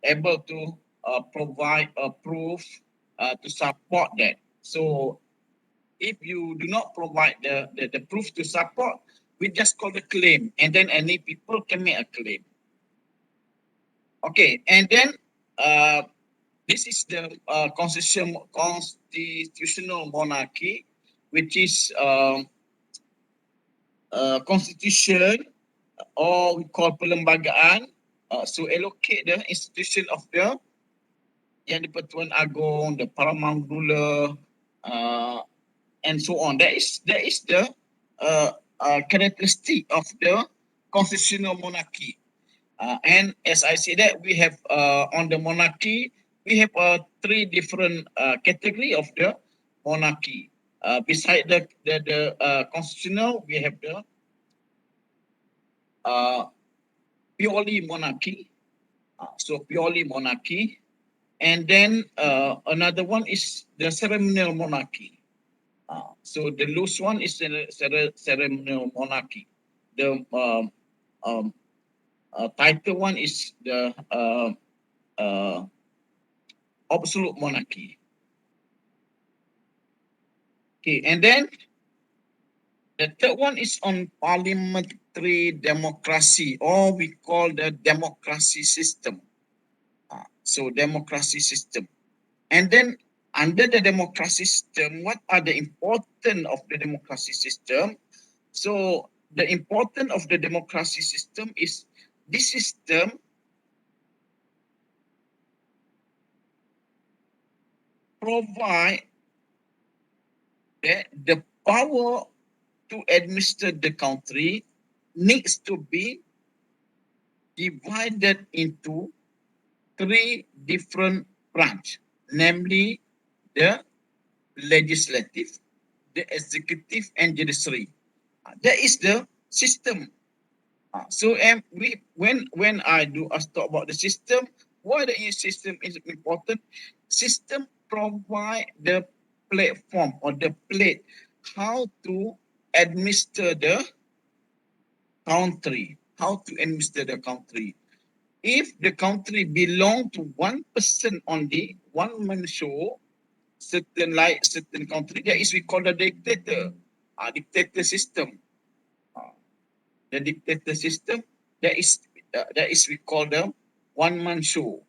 able to provide a proof to support that. So if you do not provide the proof to support, we just call the claim, and then any people can make a claim. Okay, and then this is the constitutional monarchy, which is constitution, or we call perlembagaan. So allocate the institution of the Yang di-Pertuan Agong, the Paramount ruler, and so on. That is the characteristic of the constitutional monarchy. And as I said that we have on the monarchy, we have three different category of the monarchy. Beside the constitutional, we have the purely monarchy. So purely monarchy. And then another one is the ceremonial monarchy. So the loose one is the ceremonial monarchy. The title one is the absolute monarchy. Okay, and then the third one is on parliamentary democracy, or we call the democracy system. So democracy system. And then under the democracy system, what are the important of the democracy system? So the important of the democracy system is this system provide the power to administer the country needs to be divided into three different branches, namely the legislative, the executive, and judiciary. That is the system. So when I talk about the system, why the system is important? System provide the platform or the plate how to administer the country. How to administer the country. If the country belong to one person only, one man show, certain country, that is we call the dictator, dictator system. The dictator system, that is we call the one man show.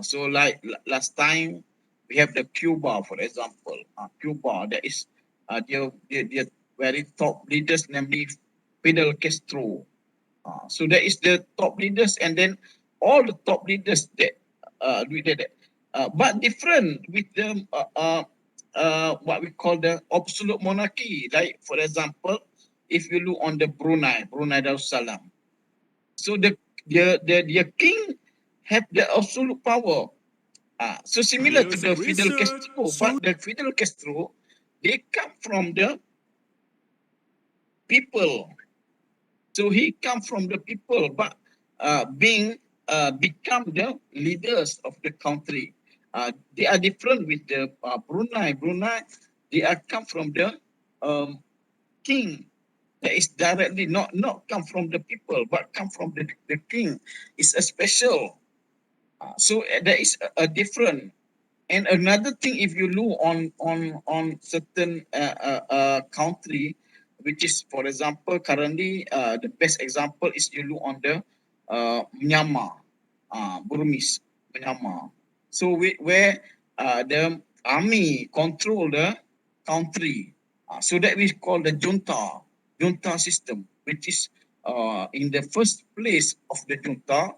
So like last time we have the Cuba, for example. Cuba, that is their very top leaders, namely Fidel Castro. So that is the top leaders, and then all the top leaders that do that. But different with the what we call the absolute monarchy. Like for example, if you look on the Brunei Darussalam, so the king have the absolute power. So similar to the Fidel Castro, but the Fidel Castro, they come from the people. So he come from the people, but become the leaders of the country. They are different with the Brunei. Brunei, they are come from the king. That is directly not come from the people, but come from the king. It's a special. So there is a different. And another thing, if you look on certain country, which is, for example, currently the best example is you look on the Myanmar, Burmese, Myanmar. So where the army control the country, so that we call the junta system, which is in the first place of the junta,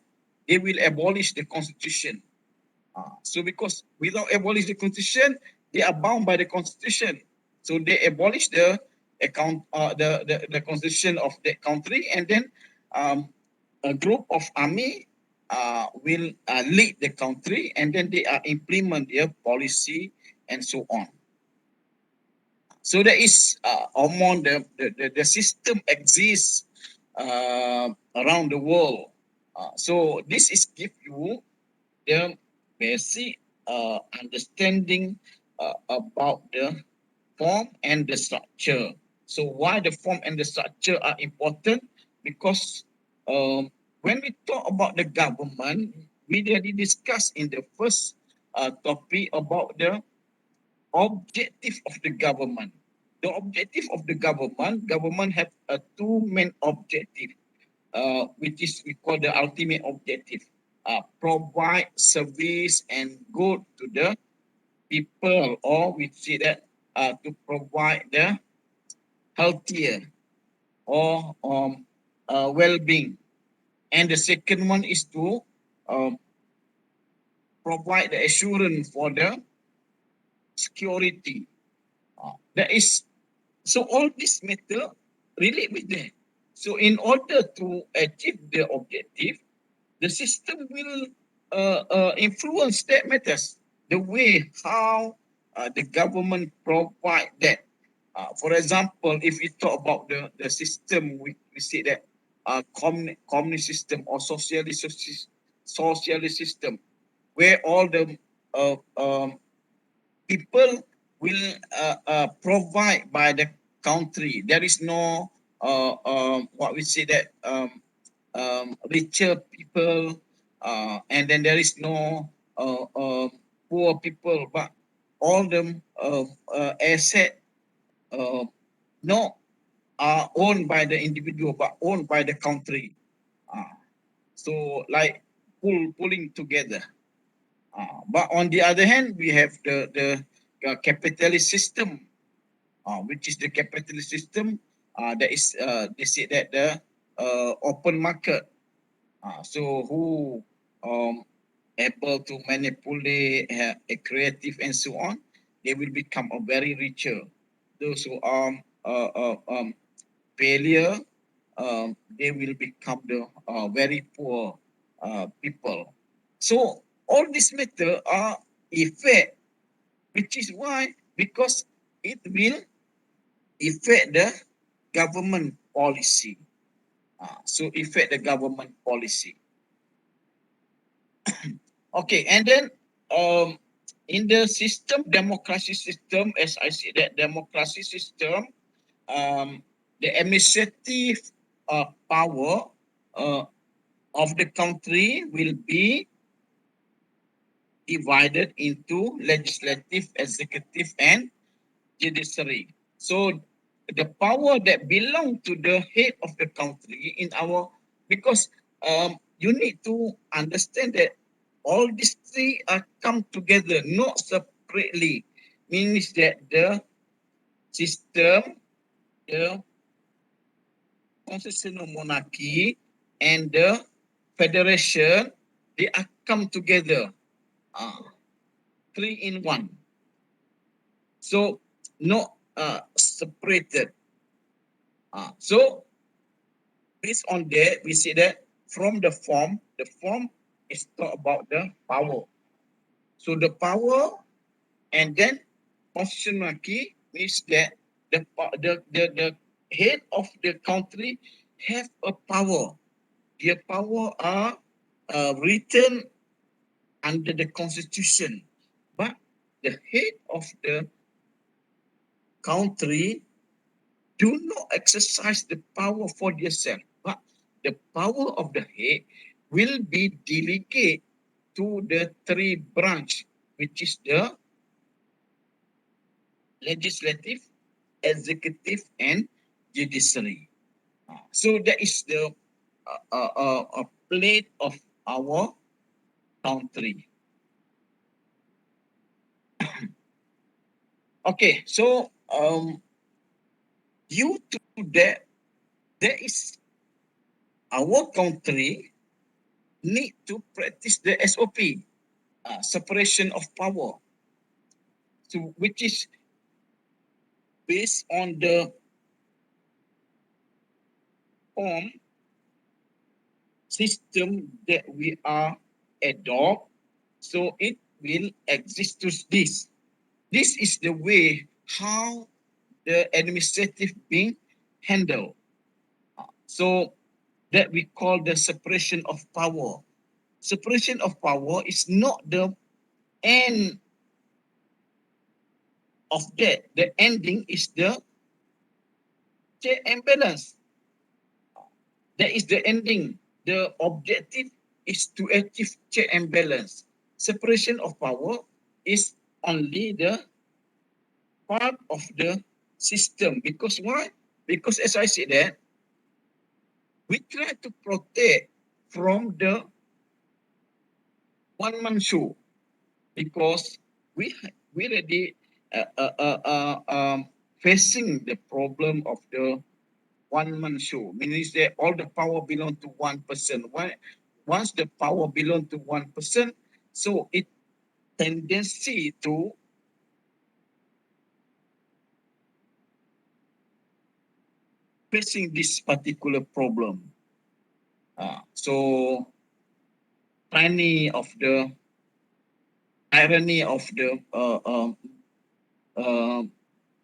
they will abolish the constitution. So because without abolish the constitution, they are bound by the constitution. So they abolish the constitution of the country, and then a group of army will lead the country, and then they implement their policy and so on. So that is among the system exists around the world. So this is give you the basic understanding about the form and the structure. So why the form and the structure are important? Because when we talk about the government, we already discussed in the first topic about the objective of the government. The objective of the government have two main objective, which is we call the ultimate objective. Provide service and good to the people, or we see that to provide the healthier or well-being. And the second one is to um, provide the assurance for the security. That is, so all this matter relate with that. So in order to achieve the objective, the system will influence that matters. The way how the government provide that. For example, if we talk about the system, we see that communist system or socialist system, where all the people will provide by the country. There is no what we say that richer people, and then there is no poor people, but all the asset uh, not are owned by the individual, but owned by the country. Uh, so like pulling together. But on the other hand, we have the capitalist system, which is the capitalist system that is they say that the open market. So who able to manipulate, a creative and so on, they will become a very richer. Those who are failure, they will become the very poor people. So all this matter are effect, which is why because it will affect the government policy. So affect the government policy. Okay, and then um, in the system, democracy system, as I said, that democracy system, the administrative power uh, of the country will be divided into legislative, executive, and judiciary. So the power that belong to the head of the country in our, because you need to understand that all these three are come together, not separately. Means that the system, the constitutional monarchy, and the federation, they are come together, uh, three in one. So not separated. So based on that, we see that from the form is talk about the power. So the power, and then constitutional monarchy means that the head of the country have a power. Their power are written under the constitution, but the head of the country do not exercise the power for themselves, but the power of the head will be delegated to the three branch, which is the legislative, executive, and judiciary. So that is the plate of our country. Okay, so due to that, there is our country need to practice the SOP, separation of power, so which is based on the form system that we are adopt. So it will exist to this. This is the way how the administrative being handled. So that we call the separation of power. Separation of power is not the end of that. The ending is the check and balance. That is the ending. the objective is to achieve check and balance. Separation of power is only the part of the system. Because why? Because as I said that, we try to protect from the one-man show because we already facing the problem of the one-man show. Meaning that all the power belong to one person. Once the power belong to one person, so it tendency to facing this particular problem. So irony of the uh,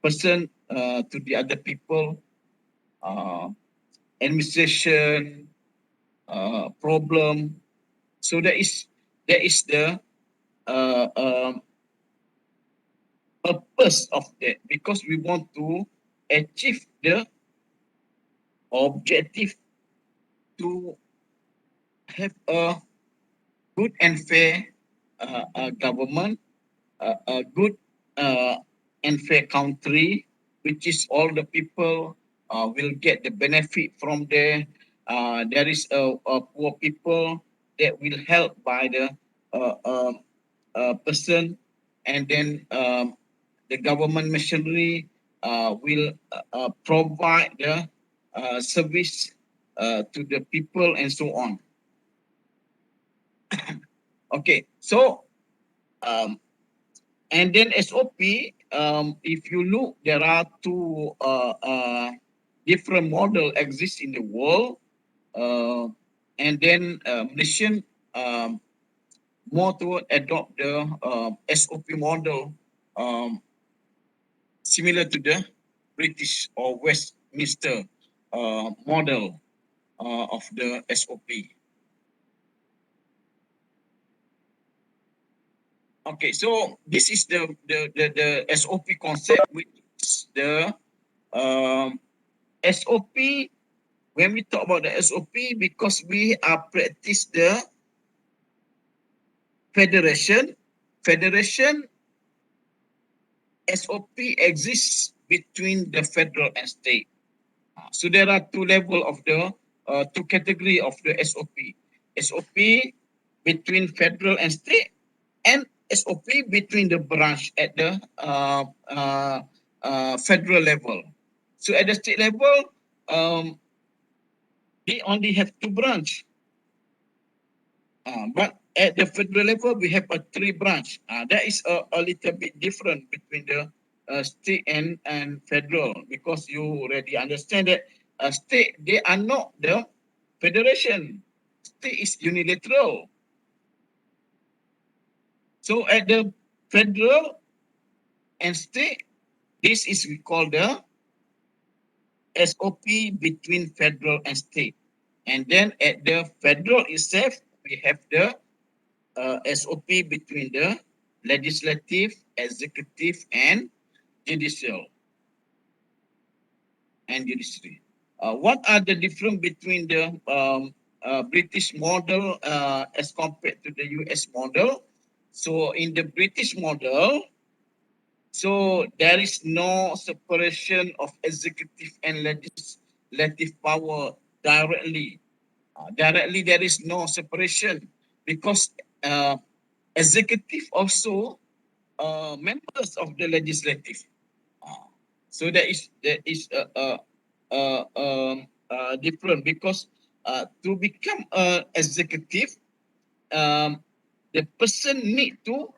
person to the other people, uh, administration problem. So that is the uh, um, purpose of that because we want to achieve the objective to have a good and fair government, a good uh, and fair country, which is all the people will get the benefit from there. There is a poor people that will help by the person, and then the government machinery will provide the service to the people and so on. Okay, so um, and then SOP, if you look, there are two different model exist in the world, uh, and then nation more to adopt the SOP model, um, similar to the British or Westminster model of the SOP. Okay, so this is the SOP concept, which is the SOP. When we talk about the SOP, because we are practice the federation, federation SOP exists between the federal and state. So there are two level of the two category of the SOP. SOP between federal and state, and SOP between the branch at the federal level. So at the state level, um, they only have two branch. But at the federal level, we have a three branch. That is a little bit different between the state and federal, because you already understand that state, they are not the federation. State is unilateral. So at the federal and state, this is we call the SOP between federal and state. And then at the federal itself, we have the SOP between the legislative, executive, and judicial and judiciary. What are the difference between the British model as compared to the US model? So in the British model, so there is no separation of executive and legislative power directly. Directly, there is no separation because executive also members of the legislative. Uh, so there is different because to become a executive, um, the person need to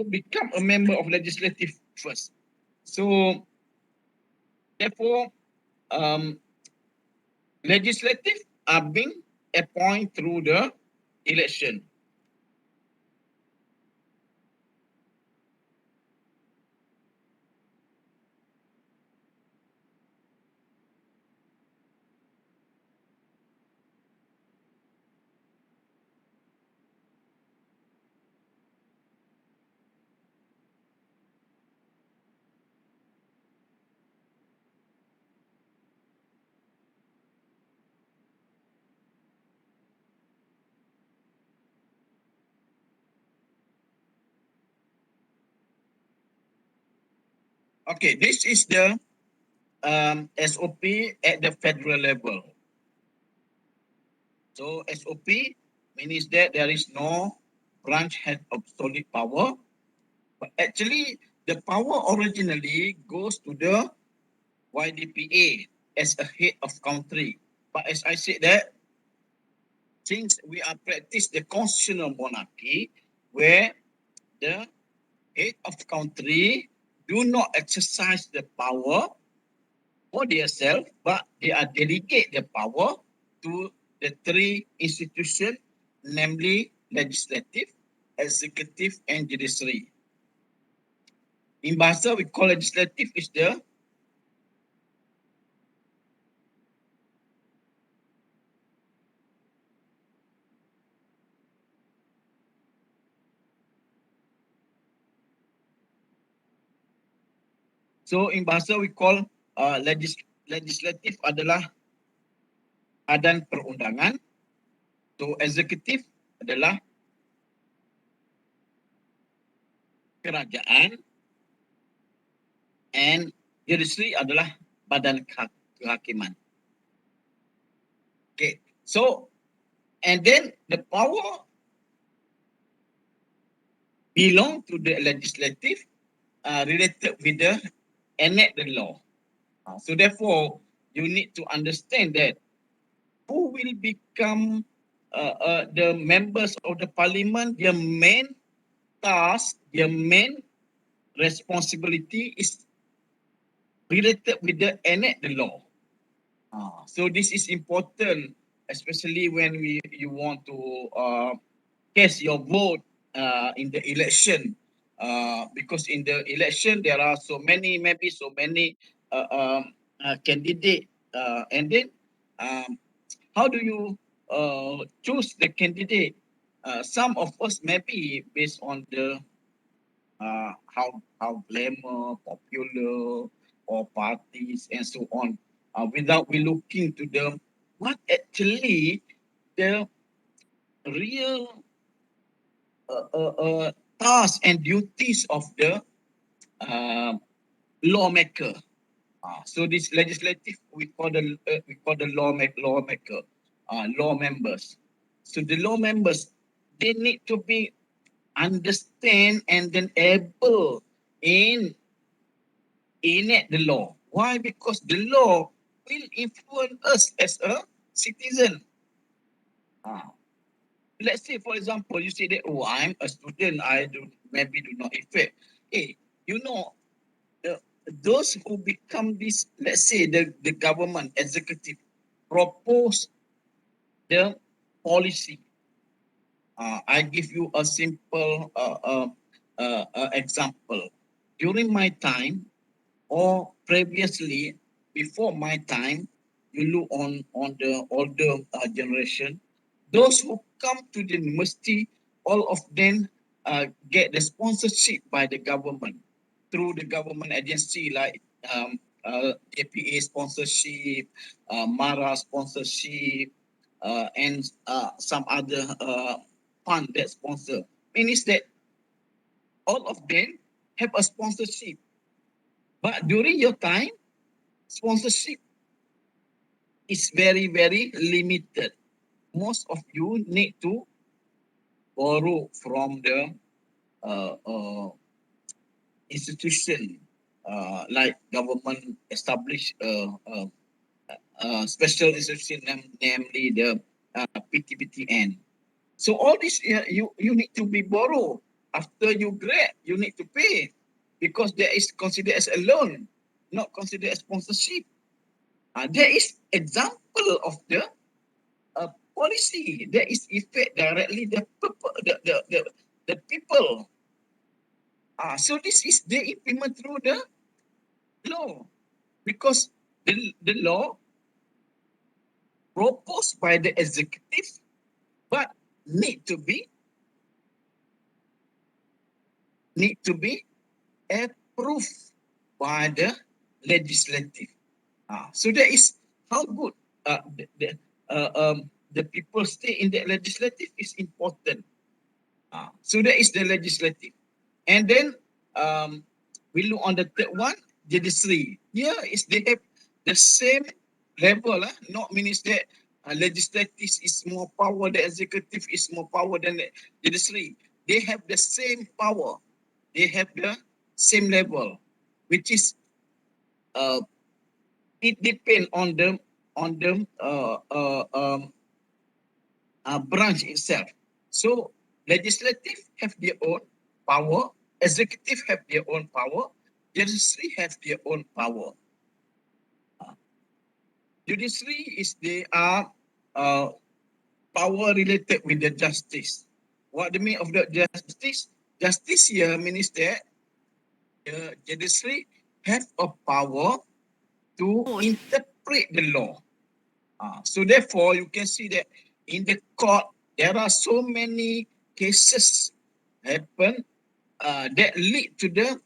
become a member of legislative first. So therefore, um, legislative are being appointed through the election. Okay, this is the SOP at the federal level. So SOP means that there is no branch head of solid power, but actually the power originally goes to the YDPA as a head of country. But as I said that, since we are practice the constitutional monarchy, where the head of country do not exercise the power for themselves, but they are delegate the power to the three institutions, namely legislative, executive, and judiciary. In bahasa, we call legislative is the so in bahasa we call legislative adalah badan perundangan, so executive adalah kerajaan, and judiciary adalah badan kehakiman. Okay, so and then the power belong to the legislative related with the enact the law. So therefore, you need to understand that who will become the members of the parliament, their main task, their main responsibility is related with the enact the law. So this is important, especially when you want to cast your vote in the election. Because in the election there are so many, maybe so many candidate, and then um, how do you choose the candidate? Some of us maybe based on the how glamour, popular, or parties and so on, without we looking to the what actually the real tasks and duties of the uh, lawmaker. So this legislative we call the lawmaker, law members. So the law members, they need to be understand and then able in enact the law. Why? Because the law will influence us as a citizen. Ah, let's say, for example, you say that, oh, I'm a student, I do maybe do not affect. Hey, you know, uh, those who become this, let's say the government executive propose the policy. I give you a simple example. During my time, or previously, before my time, you look on the older generation, those who come to the university, all of them get the sponsorship by the government through the government agency like APA sponsorship, MARA sponsorship, and some other fund that sponsor. Means that all of them have a sponsorship. But during your time, sponsorship is very, very limited. Most of you need to borrow from the uh, uh, institution like government established special institution, namely the PTPTN. So all this you need to be borrow after you grad. You need to pay because there is considered as a loan, not considered as sponsorship. There is example of the policy that is affect directly the people. So this is they implement through the law because the law proposed by the executive but need to be need to be approved by the legislative. So that is how good the people stay in the legislative is important. So that is the legislative. And then we look on the third one, judiciary. Here is they have the same level, not means that legislative is more power, the executive is more power than the judiciary. They have the same power. They have the same level, which is uh, it depends on the branch itself. So legislative have their own power, executive have their own power, judiciary have their own power. Judiciary is they are uh, power related with the justice. What the mean of the justice? Justice here means that the judiciary have a power to interpret the law. So therefore, you can see that in the court, there are so many cases happen that lead to the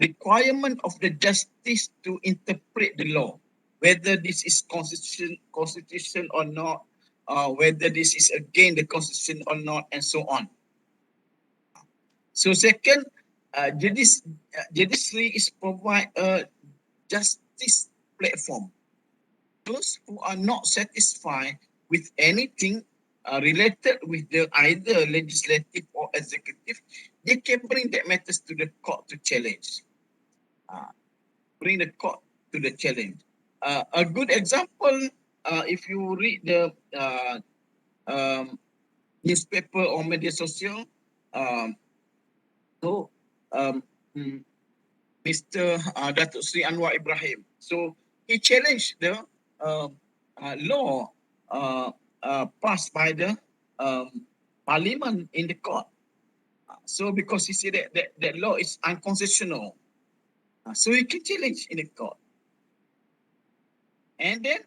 requirement of the justice to interpret the law, whether this is constitution or not, whether this is against the constitution or not, and so on. So second, judiciary is provide a justice platform. Those who are not satisfied with anything related with the either legislative or executive, they can bring that matters to the court to challenge. Bring the court to the challenge. A good example, if you read the um, newspaper or media social, um, so um, Mr. Datuk Sri Anwar Ibrahim. So he challenged the law passed by the parliament in the court. So because he said that law is unconstitutional, so he can challenge in the court. And then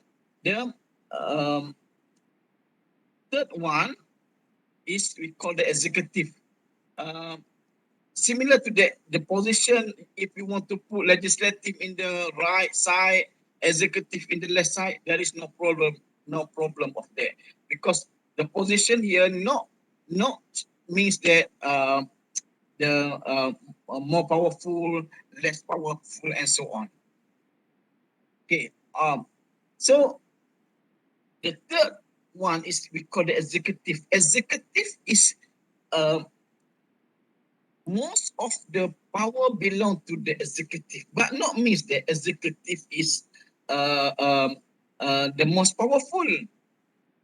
the third one is we call the executive. Similar to the position, if you want to put legislative in the right side, executive in the left side, there is no problem of that, because the position here not means that the more powerful, less powerful, and so on. Okay. So the third one is we call the executive. Executive is most of the power belong to the executive, but not means that executive is the most powerful.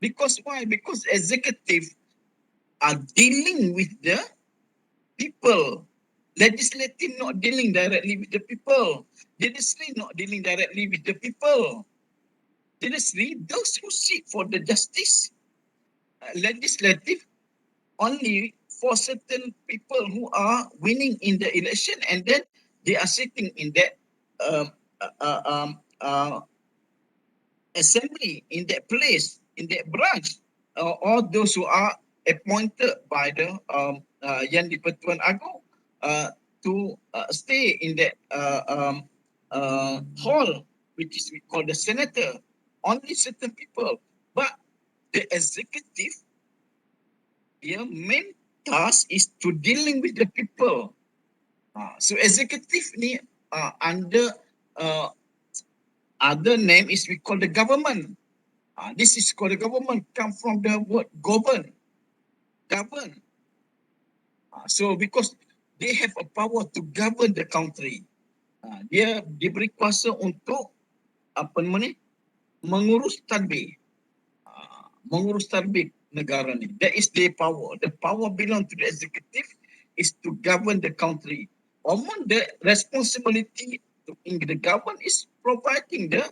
Because why? Because executive are dealing with the people. Legislative not dealing directly with the people. Judiciary not dealing directly with the people. Judiciary, those who seek for the justice. Legislative only for certain people who are winning in the election, and then they are sitting in that um, uh, um, uh, assembly, in that place, in that branch, or those who are appointed by the Yang di-Pertuan Agong to stay in that hall, which is we call the senator. Only certain people, but the executive, their main task is to dealing with the people. So executive ni under other name is we call the government. This is called the government, come from the word govern. Govern. So because they have a power to govern the country, dia diberi kuasa untuk apa nama ni, mengurus tadbir. Mengurus tadbir negara ni. That is their power. The power belong to the executive is to govern the country. Among the responsibility in the government is providing the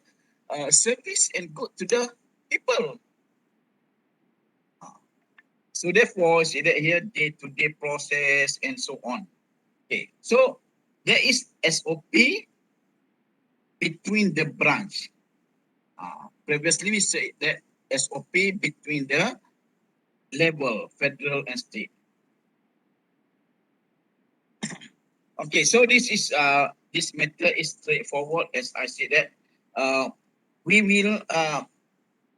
service and good to the people. So therefore, see that here day-to-day process and so on. Okay, so there is SOP between the branch. Previously we said that SOP between the level, federal and state. Okay, so this method is straightforward. As I said that we will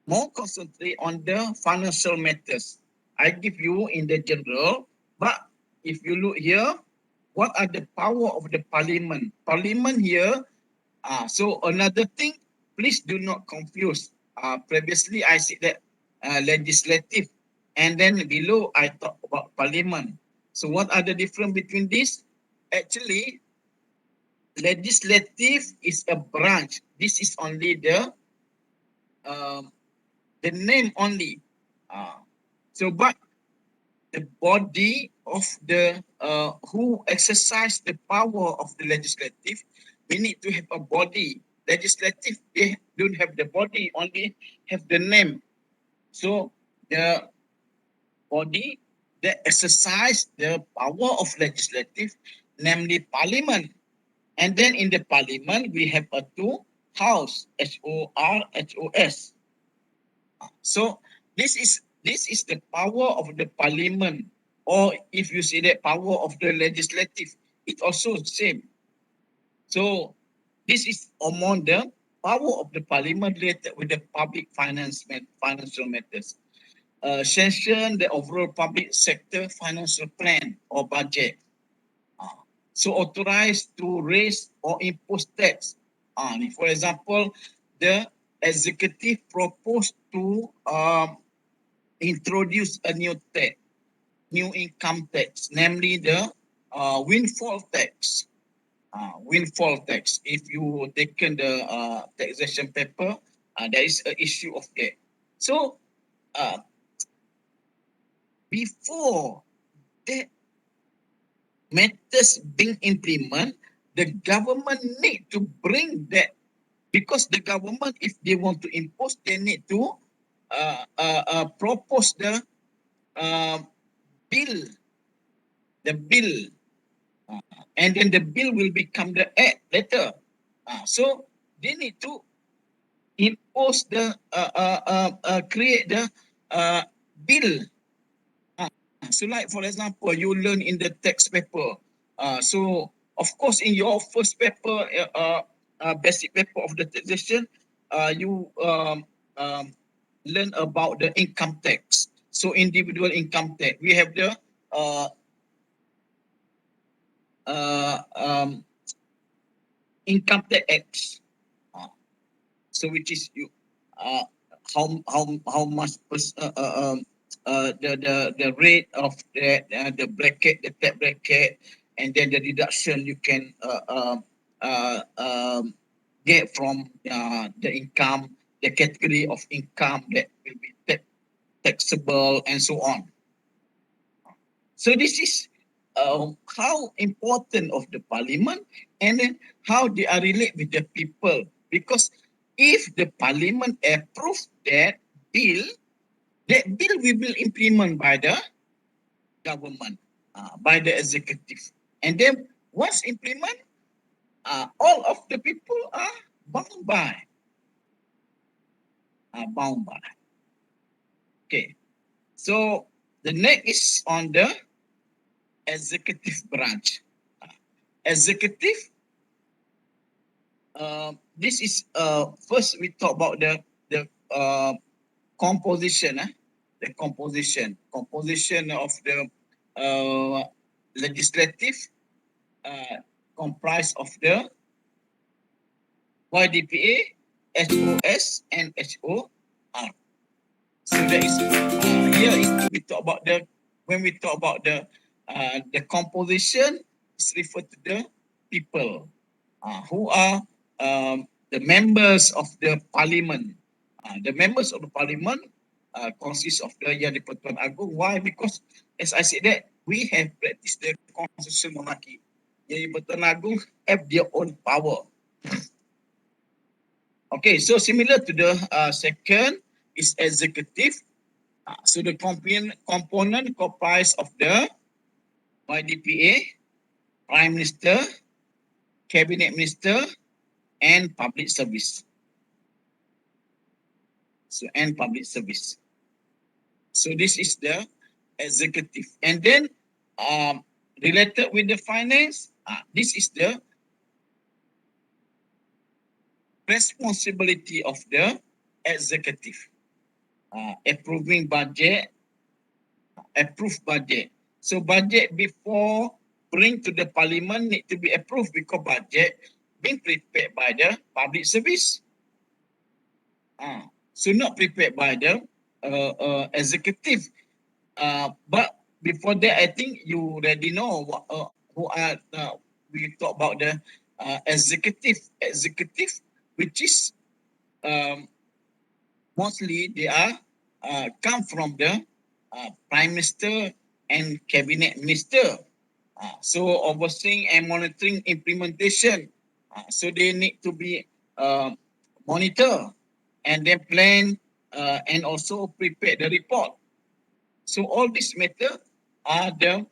more concentrate on the financial matters. I give you in the general, but if you look here, what are the power of the parliament? Parliament here So another thing, please do not confuse. Previously, I said that legislative, and then below I talk about parliament. So what are the difference between these? Actually, legislative is a branch. This is only um, the name only. But the body of the who exercise the power of the legislative, we need to have a body. Legislative, they don't have the body, only have the name. So the body that exercise the power of legislative, namely parliament. And then in the parliament, we have a two house, HORHOS. So this is the power of the parliament, or if you say that power of the legislative, it's also the same. So this is among the power of the parliament related with the public financial matters. Sanction the overall public sector financial plan or budget. Uh, so authorized to raise or impose tax. For example, the executive proposed to introduce a new income tax, namely the windfall tax. Windfall tax. If you taken the taxation paper, there is an issue of that. So uh, before that matters being implemented, the government need to bring that, because the government, if they want to impose, they need to propose uh, bill, the bill, and then the bill will become the act later. So they need to impose create the bill. So like for example, you learn in the text paper. So of course in your first paper, basic paper of the taxation, you learn about the income tax. So individual income tax. We have the uh, uh, income tax. Uh, so which is you how much the rate of the bracket, the tax bracket, and then the deduction you can get from the income, the category of income that will be taxable, and so on. So this is how important of the parliament, and then how they are relate with the people. Because if the parliament approve bill, that bill will be implemented by the government, by the executive. And then once implemented, all of the people are bound by. Bound by. Okay. So the next is on the executive branch. Executive, this is first we talk about the composition, the composition of the legislative, comprised of the YDPA, HOS, and HOR. So that is here is we talk about the when we talk about the composition, it's referred to the people who are the members of the parliament. The members of the parliament consist of the Yang di-Pertuan Agong. Why? Because as I said that we have practiced the constitutional monarchy. Yang di-Pertuan Agong have their own power. Okay, so similar to the second is executive. So the component comprised of the YDPA, Prime Minister, Cabinet Minister, and Public Service. So and Public Service. So this is the executive. And then related with the finance, this is the responsibility of the executive. Approving budget, approve budget. So budget before bring to the parliament need to be approved, because budget being prepared by the public service. So not prepared by the executive. But before that, I think you already know who are we talk about the executive, which is um, mostly they are come from the prime minister and cabinet minister. So overseeing and monitoring implementation. So they need to be monitor and then plan and also prepare the report. So all these matter are the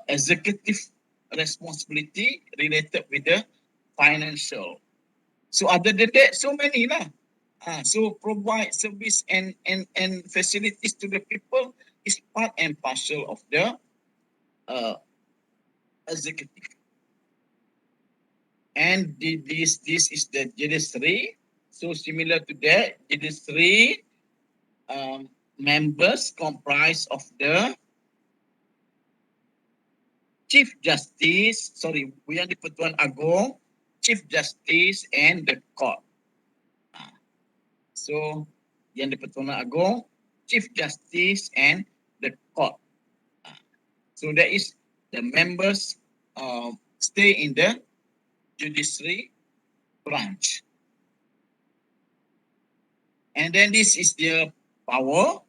executive responsibility related with the financial. So other than that, so many lah. So provide service and facilities to the people is part and parcel of the uh, executive. And this is the judiciary. So similar to that, judiciary members comprise of the Chief Justice, sorry, Yang di-Pertuan Agong, Chief Justice and the court. So Yang di-Pertuan Agong, Chief Justice and the court. So that is the members stay in the judiciary branch. And then this is their power.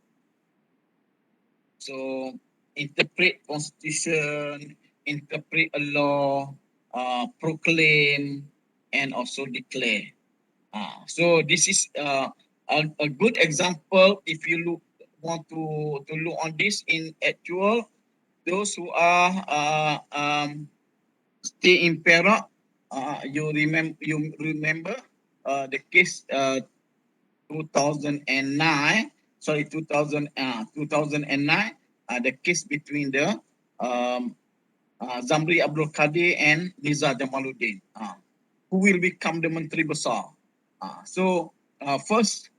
So interpret constitution, interpret a law, proclaim, and also declare. So this is a good example if you want to look on this in actual. Those who are stay in Perak, you remember the case 2009. Sorry, 2009. The case between the Zamri Abdul Kadir and Nizar Jamaluddin, who will become the Menteri Besar. So first,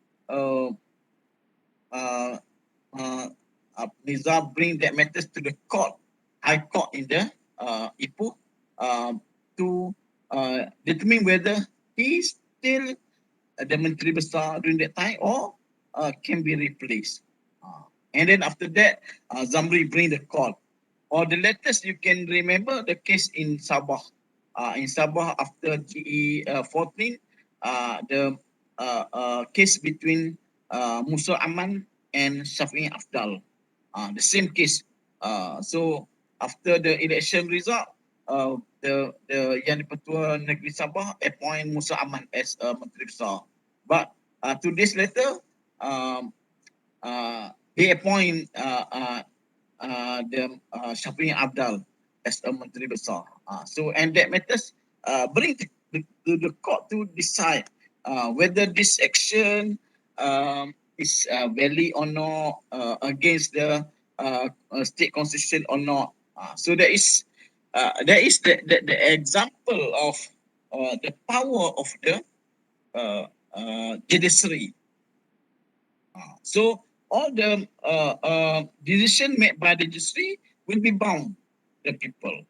Nizar bring that matters to the court, High Court in the Ipoh, to determine whether he is still the Menteri Besar during that time or can be replaced. And then after that, Zamri bring the court. Or the latest, you can remember the case in Sabah. In Sabah, after GE 14, the case between Musa Aman and Shafi'i Afdal. The same case. So after the election result, the Yang di-Pertua Negeri Sabah appoint Musa Aman as a Menteri Besar. But 2 days later, they appoint the Shafi'i Afdal as a Menteri Besar. So and that matters bring to the court to decide whether this action is valid or not, against the state constitution or not. So there is the example of the power of the judiciary. So all the decision made by the judiciary will be bound the people.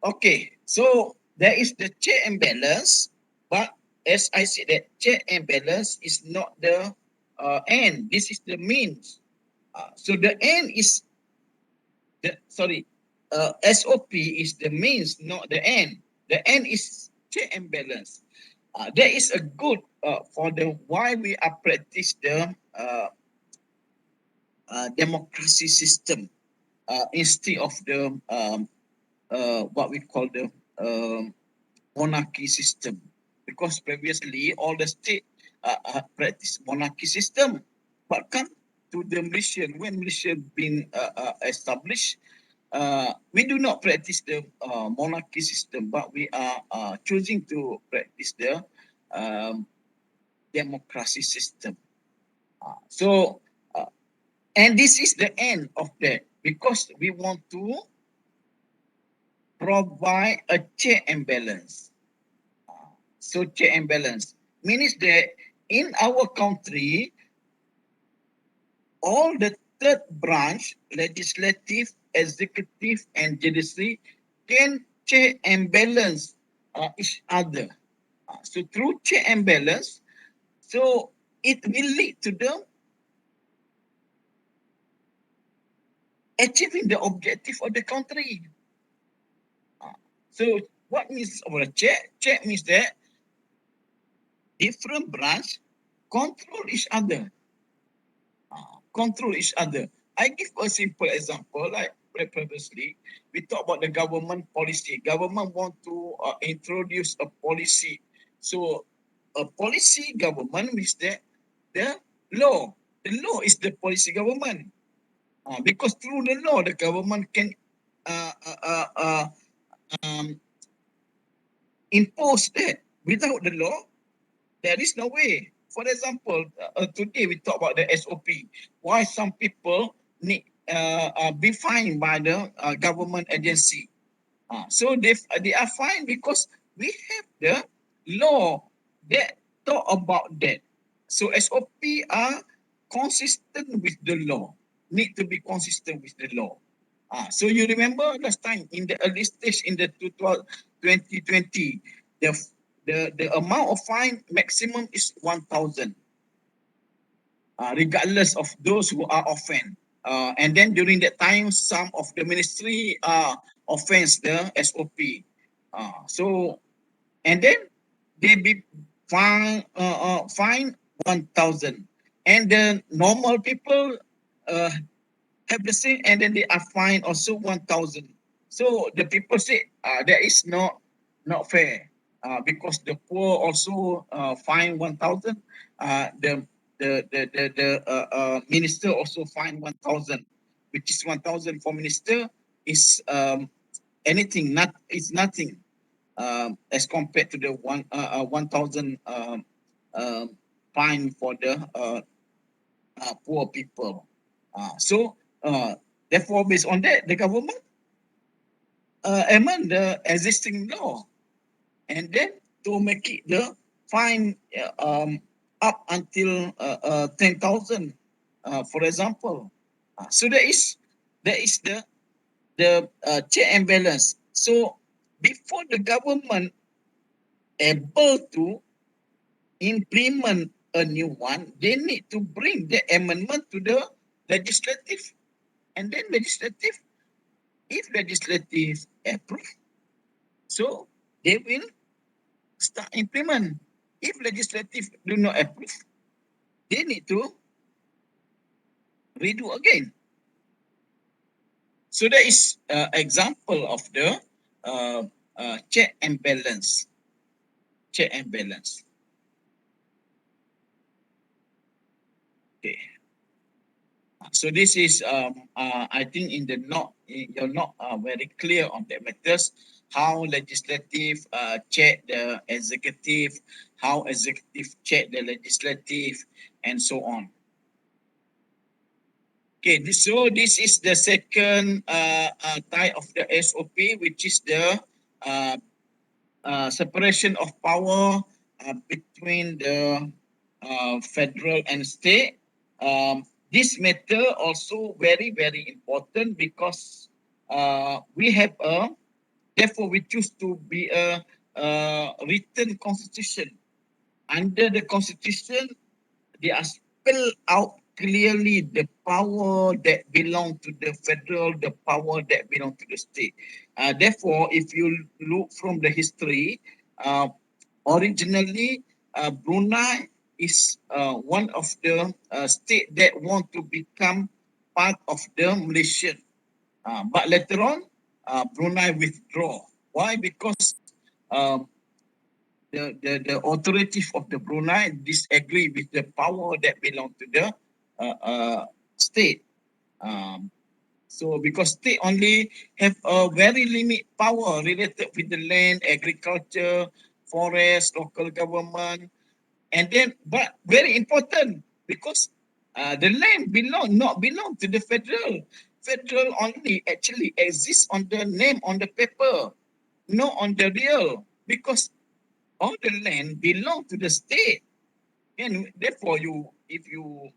Okay, so there is the check and balance, but as I said, that check and balance is not the end. This is the means. So the end is SOP is the means, not the end. The end is check and balance. That is a good for the why we are practice the democracy system instead of the what we call the monarchy system, because previously all the state practice monarchy system, but come to the Malaysian, when Malaysia been established, we do not practice the monarchy system, but we are choosing to practice the democracy system. So and this is the end of that, because we want to provide a check and balance. So check and balance means that in our country, all the third branch, legislative, executive, and judiciary, can check and balance each other. So through check and balance, so it will lead to the achieving the objective of the country. So what means of a check? Check means that different branch control each other. Control each other. I give a simple example, like previously, we talk about the government policy. Government want to introduce a policy. So a policy government means that the law. The law is the policy government. Because through the law, the government can uh, uh, uh, uh, um, impose that. Without the law, there is no way. For example, today we talk about the SOP. Why some people need be fined by the government agency? So they are fined because we have the law that talk about that. So SOP are consistent with the law. Need to be consistent with the law. So you remember last time in the early stage in the 2020, the the amount of fine maximum is 1,000, regardless of those who are offended. And then during that time, some of the ministry offends the SOP. So and then they be fine 1,000, and the normal people uh, have the same, and then they are fined also 1,000. So the people say that is not fair, because the poor also fine 1,000. The minister also fine 1,000, which is 1,000 for minister is anything, not it's nothing as compared to the 1,000 fine for the poor people. So therefore, based on that, the government amend the existing law, and then to make it the fine up until 10,000, for example. So there is the check and balance. So before the government able to implement a new one, they need to bring the amendment to the legislative, and then legislative, if legislative approve, so they will start implement. If legislative do not approve, they need to redo again. So that is example of the check and balance. Check and balance. Okay. So this is, I think, in the not you're not very clear on the matters. How legislative check the executive, how executive check the legislative, and so on. Okay, so this is the second type of the SOP, which is the uh, separation of power between the federal and state. This matter also very, very important because we have therefore we choose to be a written constitution. Under the constitution, they are spelled out clearly the power that belong to the federal, the power that belong to the state. Therefore, if you look from the history, uh, originally Brunei is one of the state that want to become part of the Malaysian. But later on, Brunei withdraw. Why? Because um, the authorities of the Brunei disagree with the power that belong to the state. Um, so because state only have a very limited power related with the land, agriculture, forest, local government, and then but very important because the land not belong to the federal. Federal only actually exists on the name on the paper, not on the real, because all the land belong to the state, and therefore you if you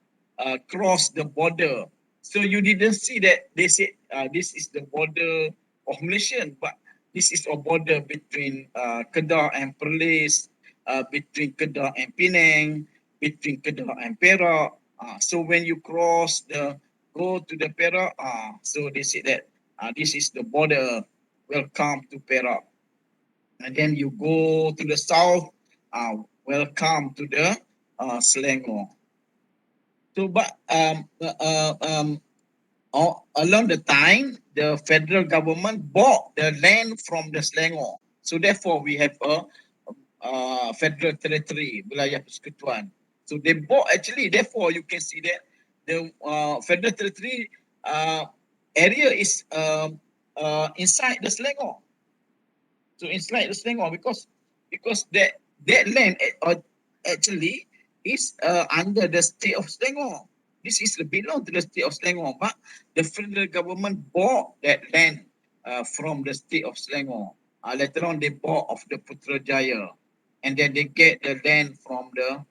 cross the border, so you didn't see that they said this is the border of Malaysian, but This is a border between Kedah and Perlis, between Kedah and Penang, between Kedah and Perak. So when you go to the Perak, so they say that this is the border. Welcome to Perak. And then you go to the south, welcome to the Selangor. So, but along the time, the federal government bought the land from the Selangor. So therefore, we have a federal territory, wilayah persekutuan. So they bought actually. Therefore, you can see that the federal territory area is inside the Selangor. So inside the Selangor because that land actually is under the state of Selangor. This is belong to the state of Selangor, but the federal government bought that land from the state of Selangor. Later on, they bought of the Putrajaya, and then they get the land from the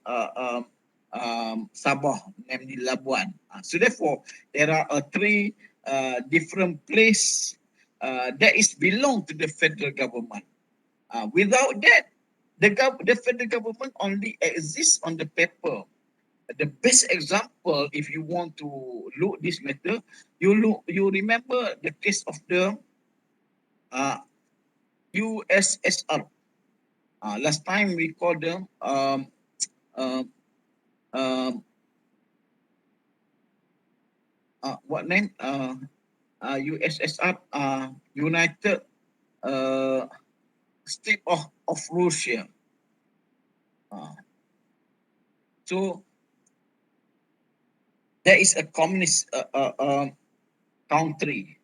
Sabah, namely Labuan. So therefore, there are three different places that is belong to the federal government. Without that, the federal government only exists on the paper. The best example, if you want to look this matter, you remember the case of the uh, USSR. Last time we called them uh, um, what name? USSR, United State of Russia. Uh, so there is a communist country.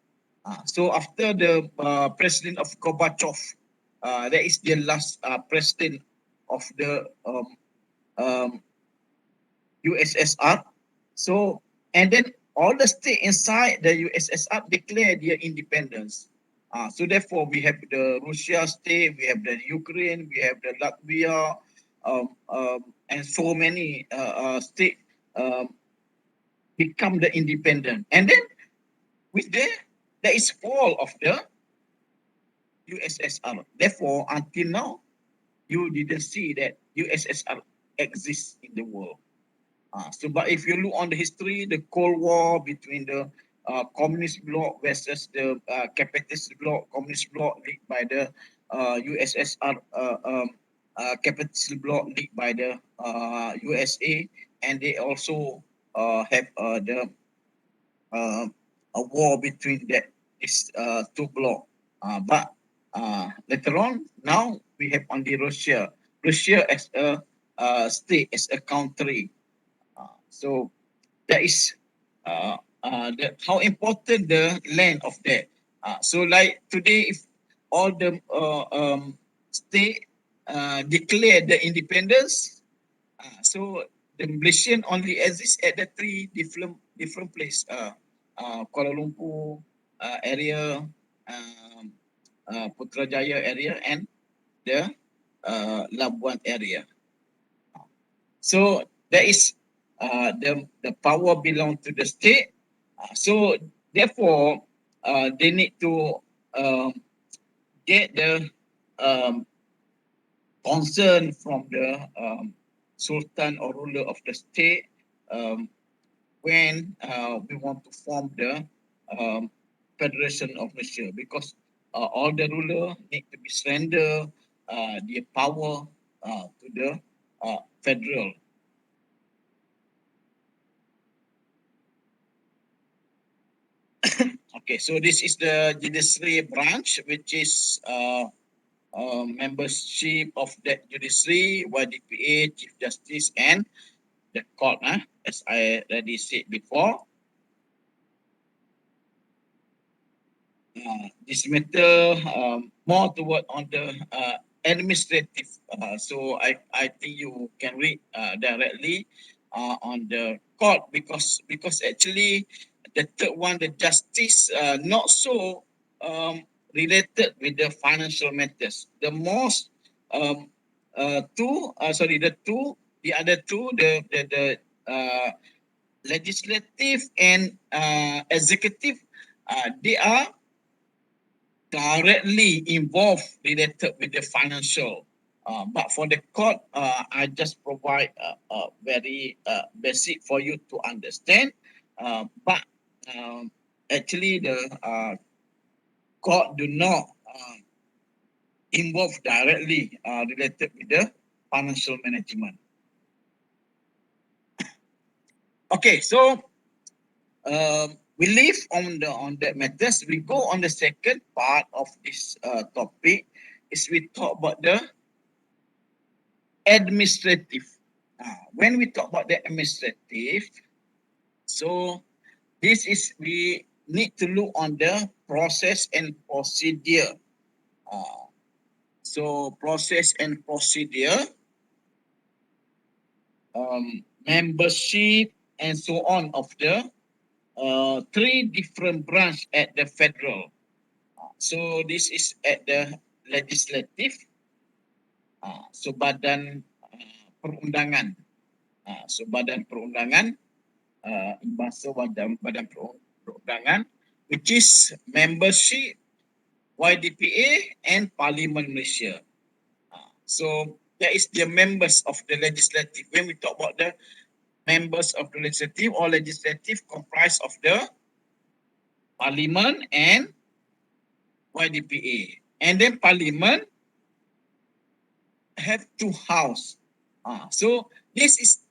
So after the president of Gorbachev, that is the last president of the USSR. So and then all the states inside the USSR declare their independence. So therefore, we have the Russia state, we have the Ukraine, we have the Latvia, and so many states um, become the independent. And then with there is fall of the USSR. Therefore, until now, you didn't see that USSR exists in the world. So, but if you look on the history, the Cold War between the communist bloc versus the capitalist bloc, communist bloc led by the USSR, capitalist bloc led by the USA, and they also have uh, a war between these two blocks. But later on, now we have only Russia. Russia as a state, as a country. So that is how important the land of that. So like today, if all the state declare the independence, so the Malaysian only exists at the three different place. Kuala Lumpur area, Putrajaya area, and the Labuan area. So there is the power belong to the state. So therefore, they need to um, get the um, concern from the sultan or ruler of the state um, when we want to form the Federation of Malaysia, because all the ruler need to be surrender their power to the federal. Okay, so this is the judiciary branch, which is membership of that judiciary, YDPA, Chief Justice, and the court. As I already said before, this matter more toward on the administrative. So I think you can read directly on the court, because actually the third one, the justice, not so related with the financial matters. The most the other two, the legislative and executive, they are directly involved related with the financial. But for the court, I just provide very basic for you to understand. But actually, the court do not involve directly related with the financial management. Okay, so we leave on that matters. We go on the second part of this topic. Is we talk about the administrative. When we talk about the administrative, so this is we need to look on the process and procedure. So process and procedure, membership, and so on of the three different branch at the federal. So this is at the legislative. So badan perundangan. So badan perundangan, bahasa badan perundangan, which is membership, YDPA and Parliament Malaysia. So that is the members of the legislative. When we talk about the members of the legislative or legislative comprised of the Parliament and YDPA. And then Parliament have two house. So this is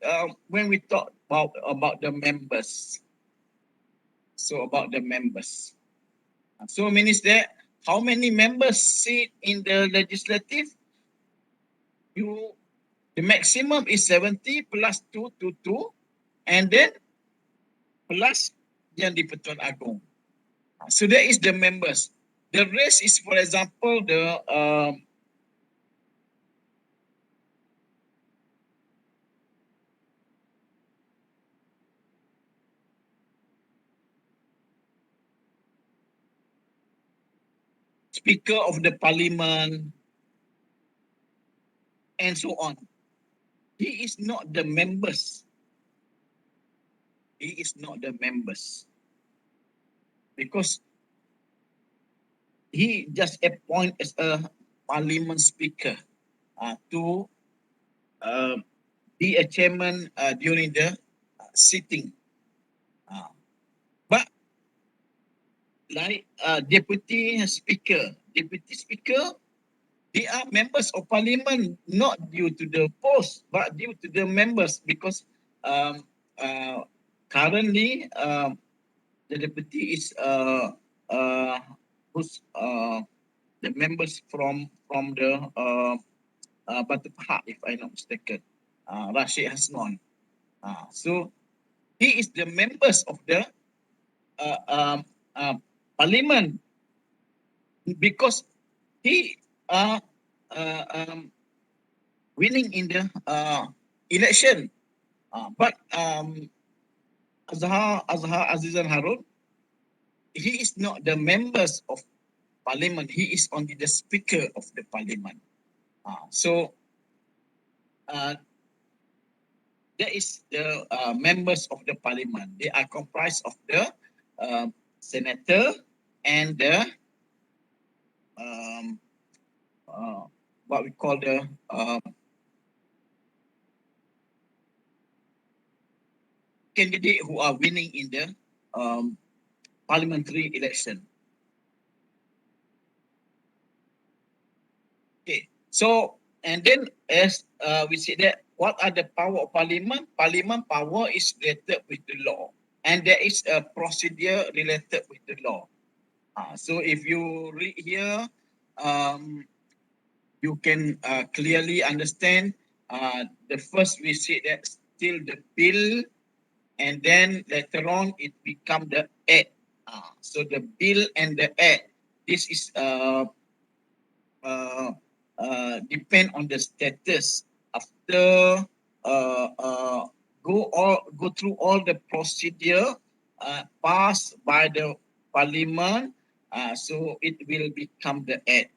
when we talk about the members. So about the members. So means that how many members sit in the legislative? The maximum is 70 plus 2 to 2 and then plus yang di Pertuan Agong. So that is the members. The rest is, for example, the Speaker of the Parliament and so on. He is not the members. He is not the members. Because he just appointed as a Parliament Speaker to be a chairman during the sitting. But like deputy speaker, they are members of parliament not due to the post but due to the members because currently the deputy is who's the members from the Batu Pahat, if I'm not mistaken, Rashid Hasnon. So he is the members of the parliament because he winning in the election. But Azhar Azizan Harun, he is not the members of parliament. He is only the speaker of the parliament. So there is the members of the parliament. They are comprised of the senator and the what we call the candidate who are winning in the parliamentary election. Okay, so and then as we see that what are the power of parliament? Parliament power is related with the law, and there is a procedure related with the law. So if you read here, you can clearly understand. The first we see that still the bill, and then later on it become the act. So the bill and the act, this is depend on the status after go through all the procedure passed by the parliament. So it will become the act.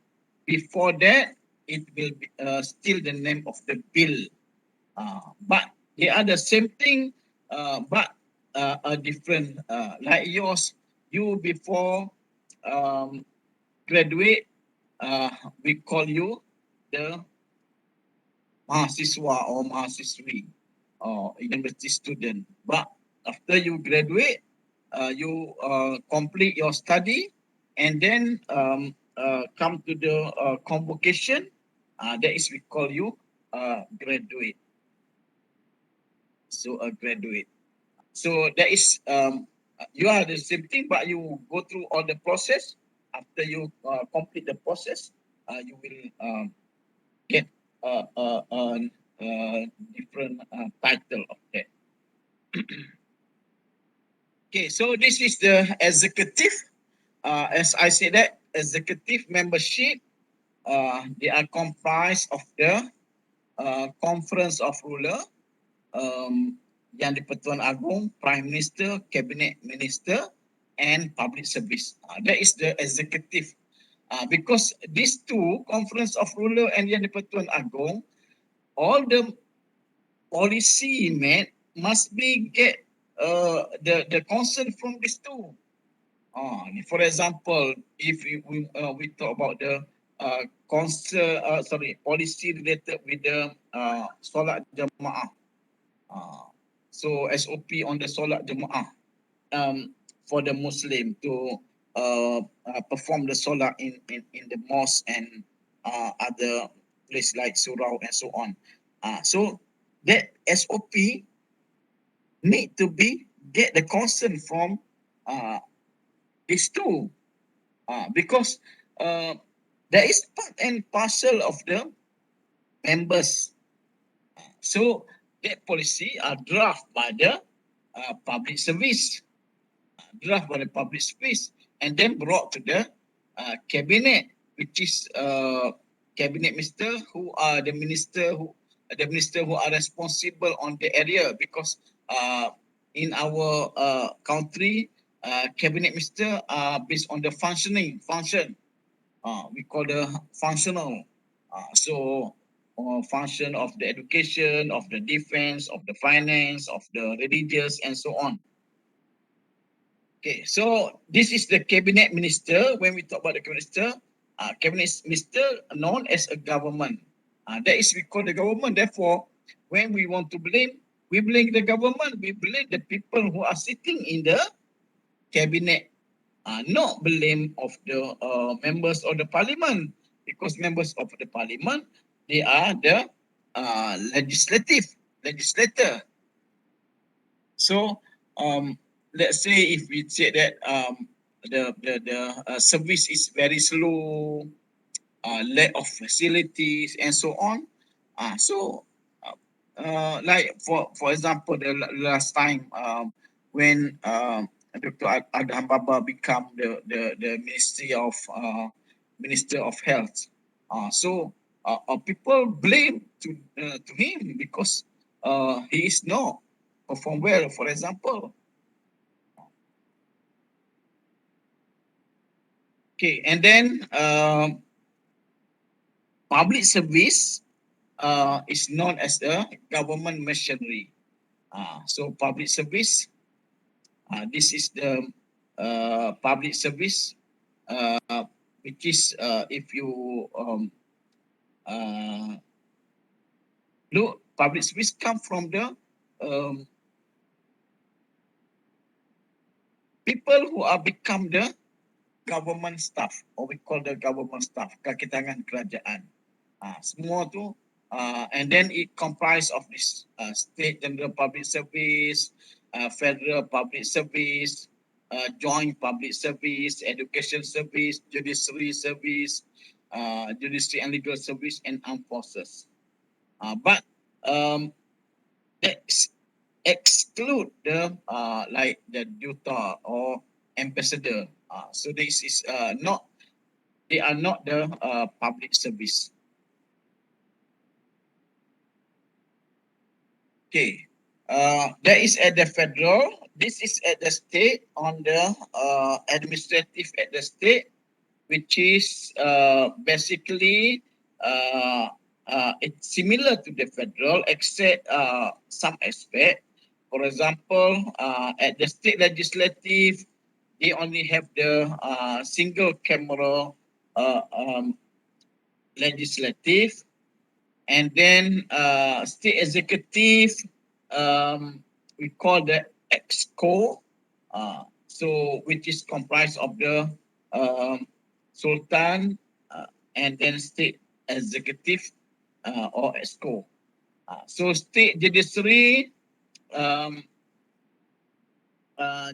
Before that, it will be still the name of the bill. But they are the same thing, but a different. Like yours, you before graduate, we call you the mahasiswa or mahasiswi or university student. But after you graduate, you complete your study and then come to the convocation. That is we call you graduate. So a graduate. So that is you are the same thing, but you go through all the process. After you complete the process, you will get a different title of that. Okay, so this is the executive. As I said, that executive membership, they are comprised of the conference of ruler, yang di-Pertuan Agong, Prime Minister, Cabinet Minister, and Public Service. That is the executive. Because these two, conference of ruler and yang di-Pertuan Agong, all the policy made must be get the consent from these two. For example, if we talk about the policy related with the solat jemaah. So SOP on the solat jemaah for the Muslim to perform the solat in the mosque and other place like surau and so on. So that SOP need to be get the consent from these two because there is part and parcel of the members. So that policy are draft by the public service, and then brought to the cabinet, which is cabinet minister who are the minister who are responsible on the area because in our country, cabinet minister are based on the function. We call the functional. So function of the education, of the defense, of the finance, of the religious, and so on. Okay, so this is the cabinet minister. When we talk about the cabinet minister known as a government. That is we call the government. Therefore, when we want to blame, we blame the government. We blame the people who are sitting in the cabinet. Not blame of the members of the parliament, because members of the parliament, they are the legislator. So let's say if we say that the service is very slow, lack of facilities and so on. Like for example, the last time when Dr. Adham Baba become the Minister of Health. So people blame to him because he is not perform well, for example. Okay, and then public service is known as the government machinery. So public service, this is the public service, which is if you look, public service come from the people who are become the government staff, or we call the government staff, kaki tangan kerajaan. Semua tu, and then it comprise of this state general public service, federal public service, joint public service, education service, judiciary service, judiciary and legal service, and armed forces. But exclude the like the duta or ambassador. So this is not, they are not the public service. Okay, that is at the federal. This is at the state on the administrative at the state, which is basically it's similar to the federal except some aspect. For example, at the state legislative, they only have the single camera uh, um, legislative, and then state executive, we call the exco, so which is comprised of the sultan, and then state executive, or exco. So state judiciary, um,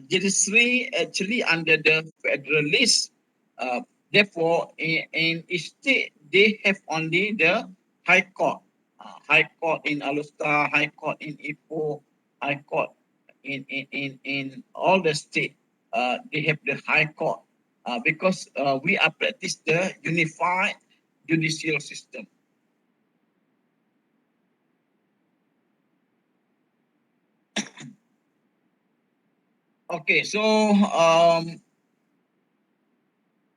judiciary actually under the federalist. Uh, Therefore, in each state, they have only the high court. High court in Alustar, high court in Ipoh, high court in all the state. They have the high court, because we are practice the unified judicial system. Okay, so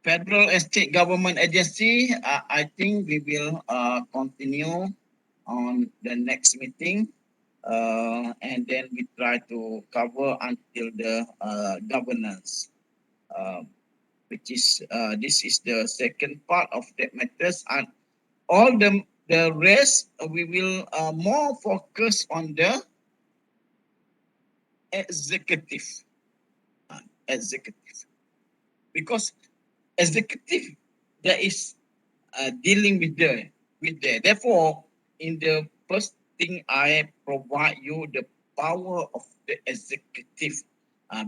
federal and state government agency, I think we will continue on the next meeting, and then we try to cover until the governance, uh, which is this is the second part of that matters, and all the rest we will more focus on the executive, executive, because executive there is dealing with the. Therefore, in the first thing, I provide you the power of the executive,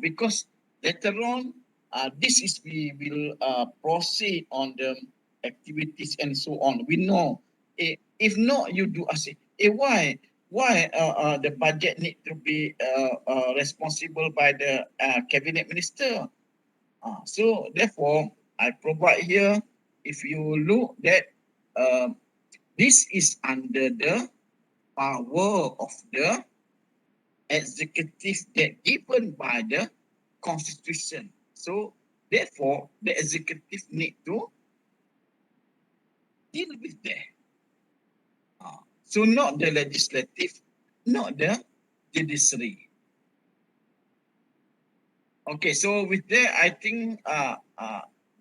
because later on, this is we will proceed on the activities and so on. We know, if not, you do ask, why the budget need to be responsible by the cabinet minister. So therefore, I provide here. If you look that, uh, this is under the power of the executive that given by the constitution. So therefore, the executive need to deal with that. So not the legislative, not the judiciary. Okay, so with that, I think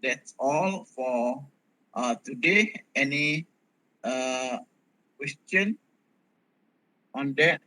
that's all for today. Any question on that?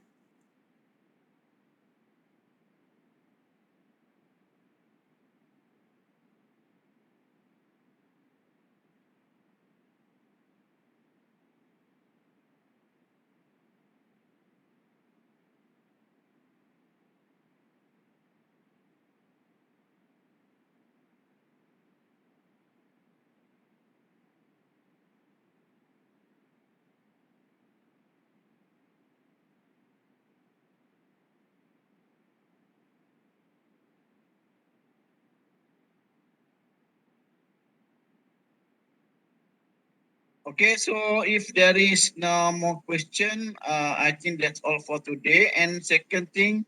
Okay, so if there is no more question, I think that's all for today. And second thing,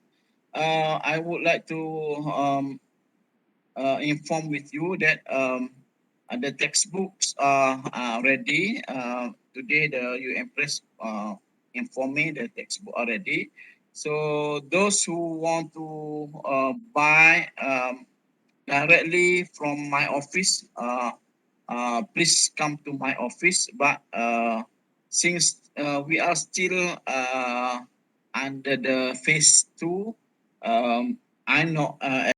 I would like to inform with you that the textbooks are ready. Today, the UN Press informed me the textbook are ready. So those who want to buy directly from my office, please come to my office. But since we are still under the phase two, I'm not